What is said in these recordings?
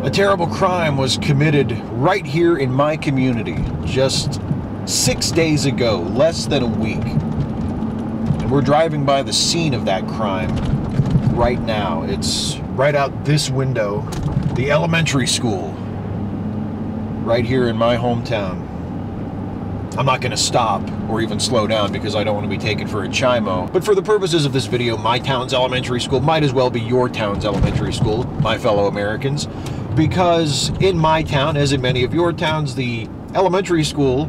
A terrible crime was committed right here in my community just 6 days ago, less than a week. And we're driving by the scene of that crime right now. It's right out this window, the elementary school, right here in my hometown. I'm not going to stop or even slow down because I don't want to be taken for a chimo. But for the purposes of this video, my town's elementary school might as well be your town's elementary school, my fellow Americans. Because in my town, as in many of your towns, the elementary school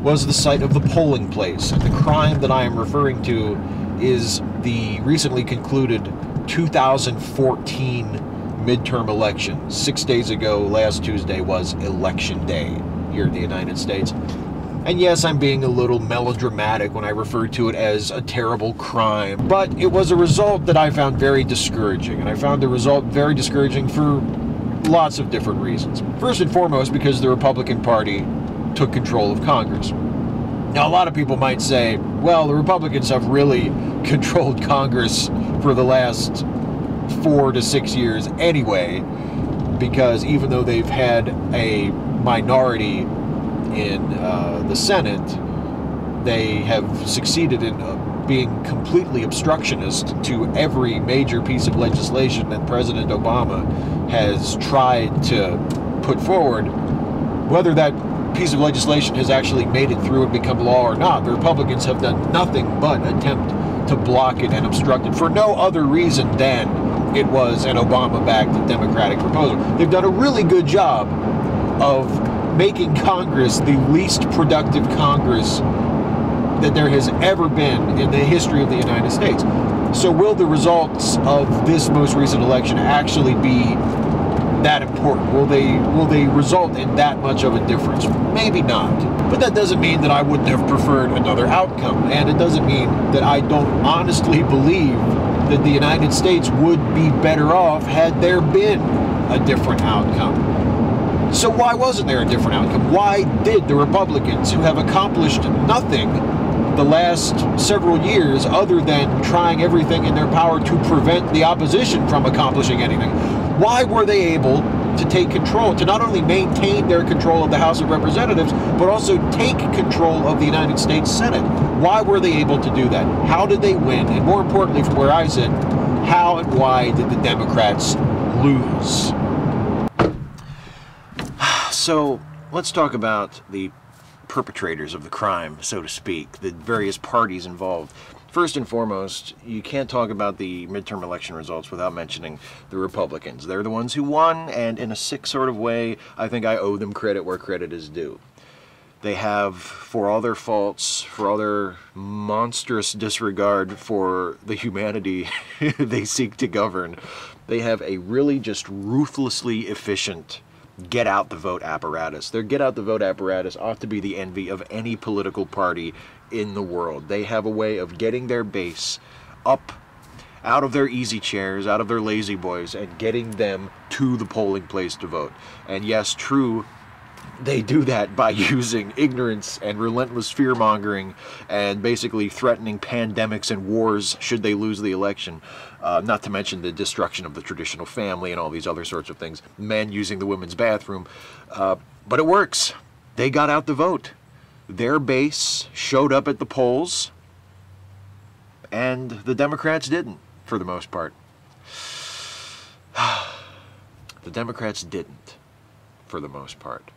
was the site of the polling place. And the crime that I am referring to is the recently concluded 2014 midterm election. 6 days ago, last Tuesday, was Election Day here in the United States. And yes, I'm being a little melodramatic when I refer to it as a terrible crime, but it was a result that I found very discouraging, and I found the result very discouraging for lots of different reasons. First and foremost, because the Republican Party took control of Congress. Now, a lot of people might say, well, the Republicans have really controlled Congress for the last 4 to 6 years anyway, because even though they've had a minority in the Senate, they have succeeded in being completely obstructionist to every major piece of legislation that President Obama has tried to put forward. Whether that piece of legislation has actually made it through and become law or not, the Republicans have done nothing but attempt to block it and obstruct it for no other reason than it was an Obama-backed Democratic proposal. They've done a really good job of making Congress the least productive Congress that there has ever been in the history of the United States. So will the results of this most recent election actually be that important? Will they result in that much of a difference? Maybe not. But that doesn't mean that I wouldn't have preferred another outcome. And it doesn't mean that I don't honestly believe that the United States would be better off had there been a different outcome. So why wasn't there a different outcome? Why did the Republicans, who have accomplished nothing the last several years other than trying everything in their power to prevent the opposition from accomplishing anything, why were they able to take control, to not only maintain their control of the House of Representatives, but also take control of the United States Senate? Why were they able to do that? How did they win? And more importantly, from where I sit, how and why did the Democrats lose? So let's talk about the perpetrators of the crime, so to speak, the various parties involved. First and foremost, you can't talk about the midterm election results without mentioning the Republicans. They're the ones who won, and in a sick sort of way, I think I owe them credit where credit is due. They have, for all their faults, for all their monstrous disregard for the humanity they seek to govern, they have a really just ruthlessly efficient get out the vote apparatus. Their get out the vote apparatus ought to be the envy of any political party in the world. They have a way of getting their base up out of their easy chairs, out of their lazy boys, and getting them to the polling place to vote. And yes, true, they do that by using ignorance and relentless fear-mongering and basically threatening pandemics and wars should they lose the election. Not to mention the destruction of the traditional family and all these other sorts of things. Men using the women's bathroom. But it works. They got out the vote. Their base showed up at the polls, and the Democrats didn't, for the most part. The Democrats didn't, for the most part.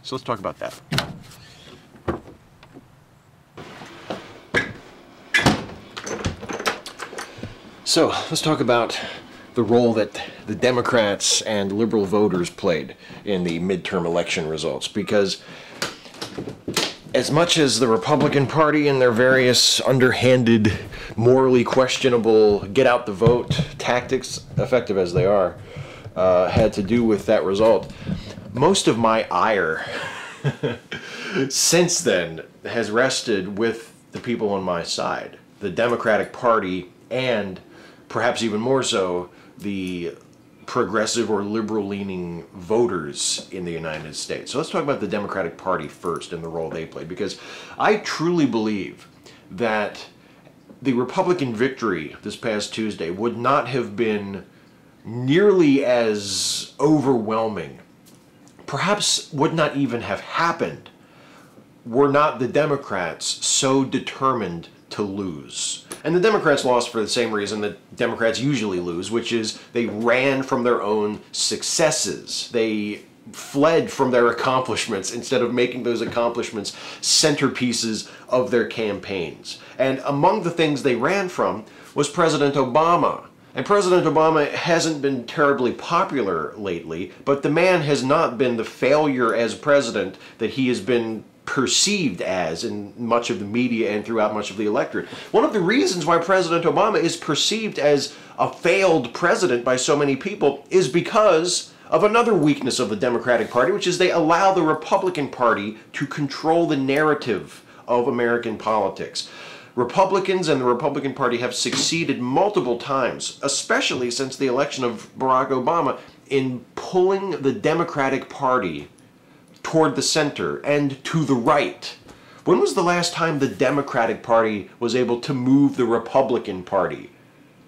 So let's talk about that. So let's talk about the role that the Democrats and liberal voters played in the midterm election results, because as much as the Republican Party and their various underhanded, morally questionable get-out-the-vote tactics, effective as they are, had to do with that result, most of my ire since then has rested with the people on my side, the Democratic Party, and perhaps even more so, the progressive or liberal-leaning voters in the United States. So let's talk about the Democratic Party first and the role they played, because I truly believe that the Republican victory this past Tuesday would not have been nearly as overwhelming, perhaps would not even have happened were not the Democrats so determined to lose. And the Democrats lost for the same reason that Democrats usually lose, which is they ran from their own successes. They fled from their accomplishments instead of making those accomplishments centerpieces of their campaigns. And among the things they ran from was President Obama. And President Obama hasn't been terribly popular lately, but the man has not been the failure as president that he has been perceived as in much of the media and throughout much of the electorate. One of the reasons why President Obama is perceived as a failed president by so many people is because of another weakness of the Democratic Party, which is they allow the Republican Party to control the narrative of American politics. Republicans and the Republican Party have succeeded multiple times, especially since the election of Barack Obama, in pulling the Democratic Party toward the center and to the right. When was the last time the Democratic Party was able to move the Republican Party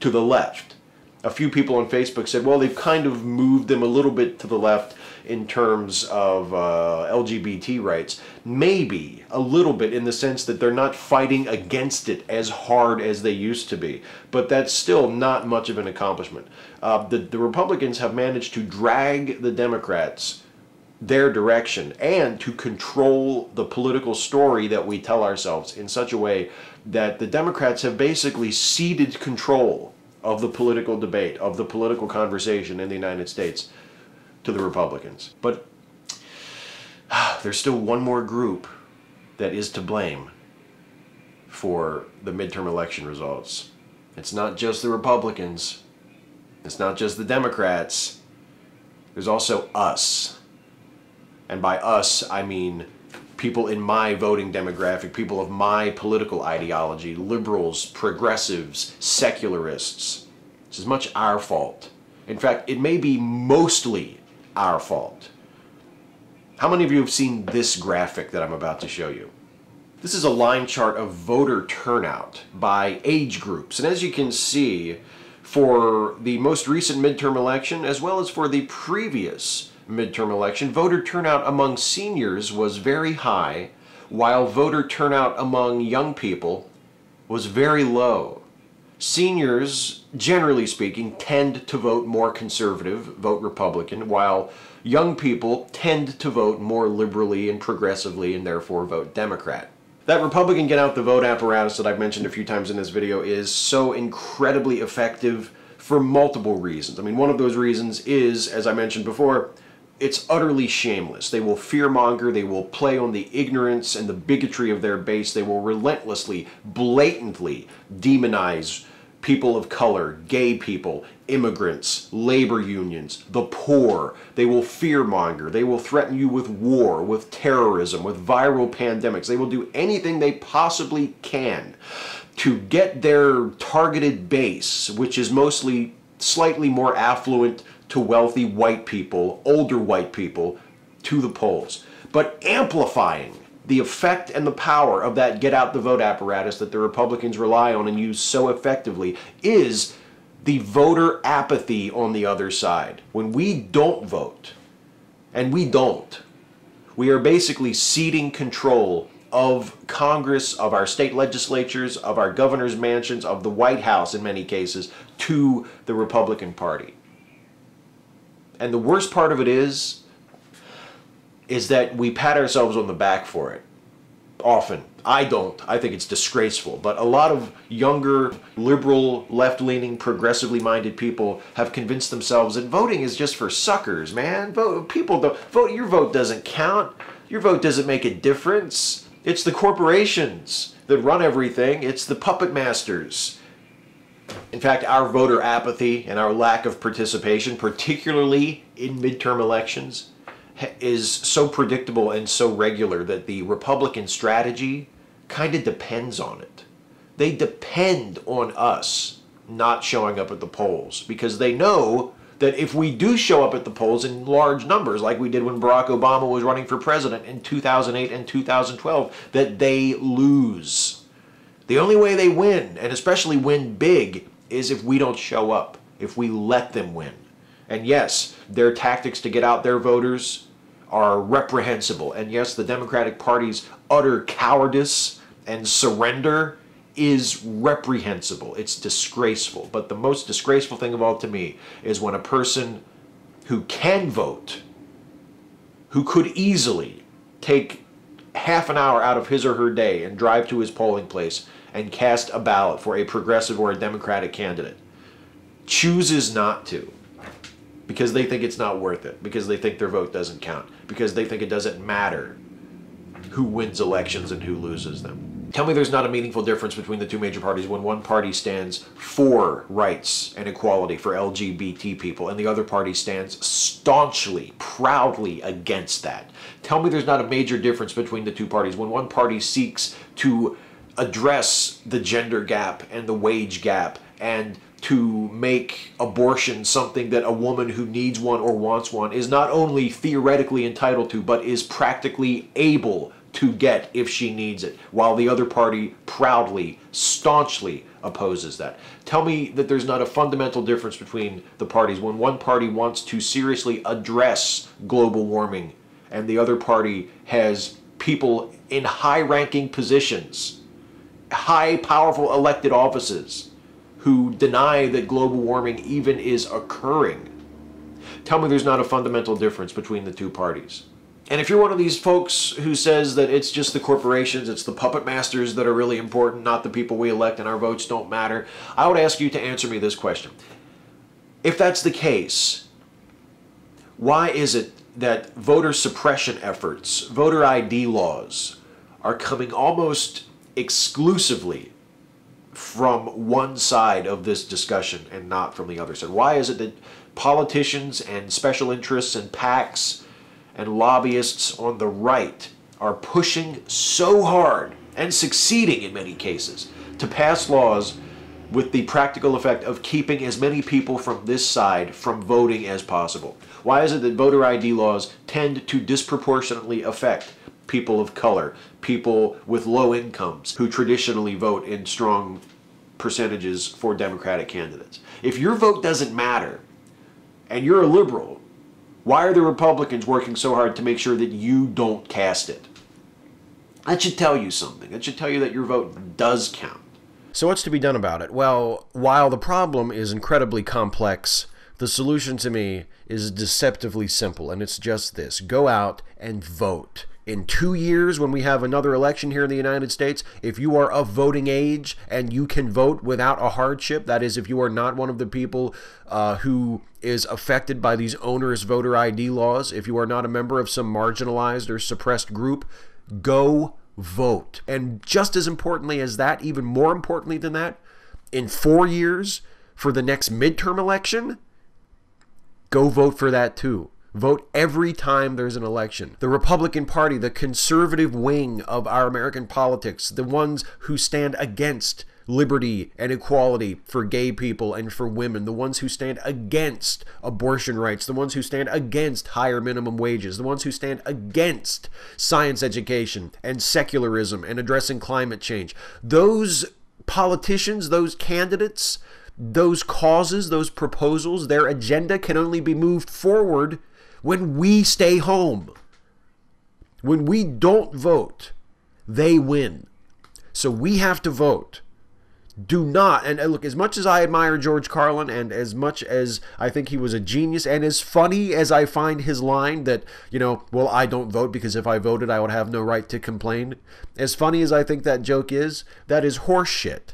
to the left? A few people on Facebook said, well, they've kind of moved them a little bit to the left in terms of LGBT rights. Maybe a little bit, in the sense that they're not fighting against it as hard as they used to be. But that's still not much of an accomplishment. The Republicans have managed to drag the Democrats their direction and to control the political story that we tell ourselves in such a way that the Democrats have basically ceded control of the political debate, of the political conversation in the United States to the Republicans. But there's still one more group that is to blame for the midterm election results. It's not just the Republicans. It's not just the Democrats. There's also us. And by us, I mean people in my voting demographic, people of my political ideology, liberals, progressives, secularists. This is much our fault. In fact, it may be mostly our fault. How many of you have seen this graphic that I'm about to show you? This is a line chart of voter turnout by age groups. And as you can see, for the most recent midterm election, as well as for the previous midterm election, voter turnout among seniors was very high, while voter turnout among young people was very low. Seniors, generally speaking, tend to vote more conservative, vote Republican, while young people tend to vote more liberally and progressively and therefore vote Democrat. That Republican get out the vote apparatus that I've mentioned a few times in this video is so incredibly effective for multiple reasons. I mean, one of those reasons is, as I mentioned before, it's utterly shameless. They will fearmonger, they will play on the ignorance and the bigotry of their base, they will relentlessly, blatantly demonize people of color, gay people, immigrants, labor unions, the poor. They will fearmonger, they will threaten you with war, with terrorism, with viral pandemics. They will do anything they possibly can to get their targeted base, which is mostly slightly more affluent to wealthy white people, older white people, to the polls. But amplifying the effect and the power of that get out the vote apparatus that the Republicans rely on and use so effectively is the voter apathy on the other side. When we don't vote, and we don't, we are basically ceding control of Congress, of our state legislatures, of our governor's mansions, of the White House in many cases, to the Republican Party. And the worst part of it is that we pat ourselves on the back for it. Often. I don't. I think it's disgraceful. But a lot of younger, liberal, left-leaning, progressively minded people have convinced themselves that voting is just for suckers, man. People don't vote. Your vote doesn't count. Your vote doesn't make a difference. It's the corporations that run everything. It's the puppet masters. In fact, our voter apathy and our lack of participation, particularly in midterm elections, is so predictable and so regular that the Republican strategy kind of depends on it. They depend on us not showing up at the polls because they know that if we do show up at the polls in large numbers, like we did when Barack Obama was running for president in 2008 and 2012, that they lose. The only way they win, and especially win big, is if we don't show up, if we let them win. And yes, their tactics to get out their voters are reprehensible. And yes, the Democratic Party's utter cowardice and surrender is reprehensible. It's disgraceful. But the most disgraceful thing of all to me is when a person who can vote, who could easily take half an hour out of his or her day and drive to his polling place and cast a ballot for a progressive or a Democratic candidate, chooses not to because they think it's not worth it, because they think their vote doesn't count, because they think it doesn't matter who wins elections and who loses them. Tell me there's not a meaningful difference between the two major parties when one party stands for rights and equality for LGBT people and the other party stands staunchly, proudly against that. Tell me there's not a major difference between the two parties when one party seeks to address the gender gap and the wage gap and to make abortion something that a woman who needs one or wants one is not only theoretically entitled to, but is practically able to get if she needs it, while the other party proudly, staunchly opposes that. Tell me that there's not a fundamental difference between the parties when one party wants to seriously address global warming and the other party has people in high-ranking positions, high, powerful elected offices, who deny that global warming even is occurring. Tell me there's not a fundamental difference between the two parties. And if you're one of these folks who says that it's just the corporations, it's the puppet masters that are really important, not the people we elect and our votes don't matter, I would ask you to answer me this question. If that's the case, why is it that voter suppression efforts, voter ID laws, are coming almost exclusively from one side of this discussion and not from the other side? Why is it that politicians and special interests and PACs and lobbyists on the right are pushing so hard and succeeding in many cases to pass laws with the practical effect of keeping as many people from this side from voting as possible? Why is it that voter ID laws tend to disproportionately affect people of color, people with low incomes who traditionally vote in strong percentages for Democratic candidates? If your vote doesn't matter and you're a liberal, why are the Republicans working so hard to make sure that you don't cast it? That should tell you something. That should tell you that your vote does count. So what's to be done about it? Well, while the problem is incredibly complex, the solution to me is deceptively simple, and it's just this. Go out and vote. In 2 years, when we have another election here in the United States, if you are of voting age and you can vote without a hardship, that is, if you are not one of the people who is affected by these onerous voter ID laws, if you are not a member of some marginalized or suppressed group, go vote. And just as importantly as that, even more importantly than that, in 4 years for the next midterm election, go vote for that too. Vote every time there's an election. The Republican Party, the conservative wing of our American politics, the ones who stand against liberty and equality for gay people and for women, the ones who stand against abortion rights, the ones who stand against higher minimum wages, the ones who stand against science education and secularism and addressing climate change. Those politicians, those candidates, those causes, those proposals, their agenda can only be moved forward when we stay home. When we don't vote, they win. So we have to vote. Do not, and look, as much as I admire George Carlin and as much as I think he was a genius, and as funny as I find his line that, well, I don't vote because if I voted I would have no right to complain. As funny as I think that joke is, that is horse shit.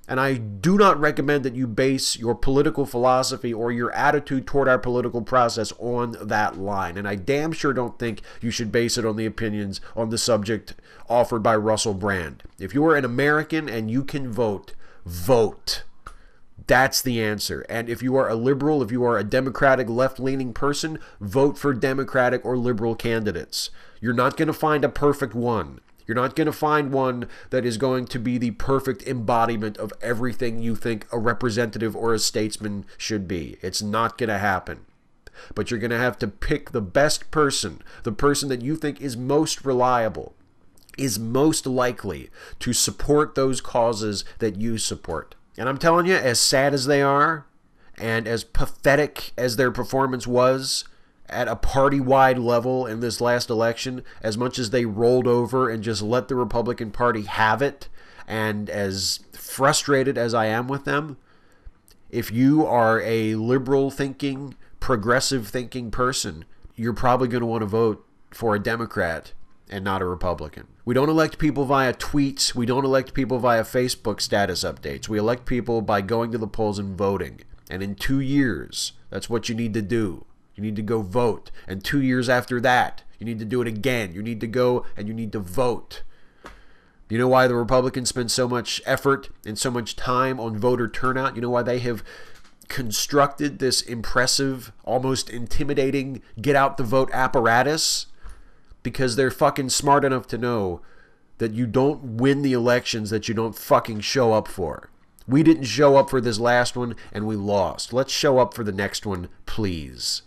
And I do not recommend that you base your political philosophy or your attitude toward our political process on that line. And I damn sure don't think you should base it on the opinions on the subject offered by Russell Brand. If you are an American and you can vote, vote. That's the answer. And if you are a liberal, if you are a Democratic left-leaning person, vote for Democratic or liberal candidates. You're not going to find a perfect one. You're not going to find one that is going to be the perfect embodiment of everything you think a representative or a statesman should be. It's not going to happen. But you're going to have to pick the best person, the person that you think is most reliable, is most likely to support those causes that you support. And I'm telling you, as sad as they are, And as pathetic as their performance was at a party-wide level in this last election, as much as they rolled over and just let the Republican Party have it, and as frustrated as I am with them, if you are a liberal-thinking, progressive-thinking person, you're probably going to want to vote for a Democrat and not a Republican. We don't elect people via tweets. We don't elect people via Facebook status updates. We elect people by going to the polls and voting. And in 2 years, that's what you need to do. You need to go vote. And 2 years after that, you need to do it again. You need to go and you need to vote. You know why the Republicans spend so much effort and so much time on voter turnout? You know why they have constructed this impressive, almost intimidating get out the vote apparatus? Because they're fucking smart enough to know that you don't win the elections that you don't fucking show up for. We didn't show up for this last one and we lost. Let's show up for the next one, please.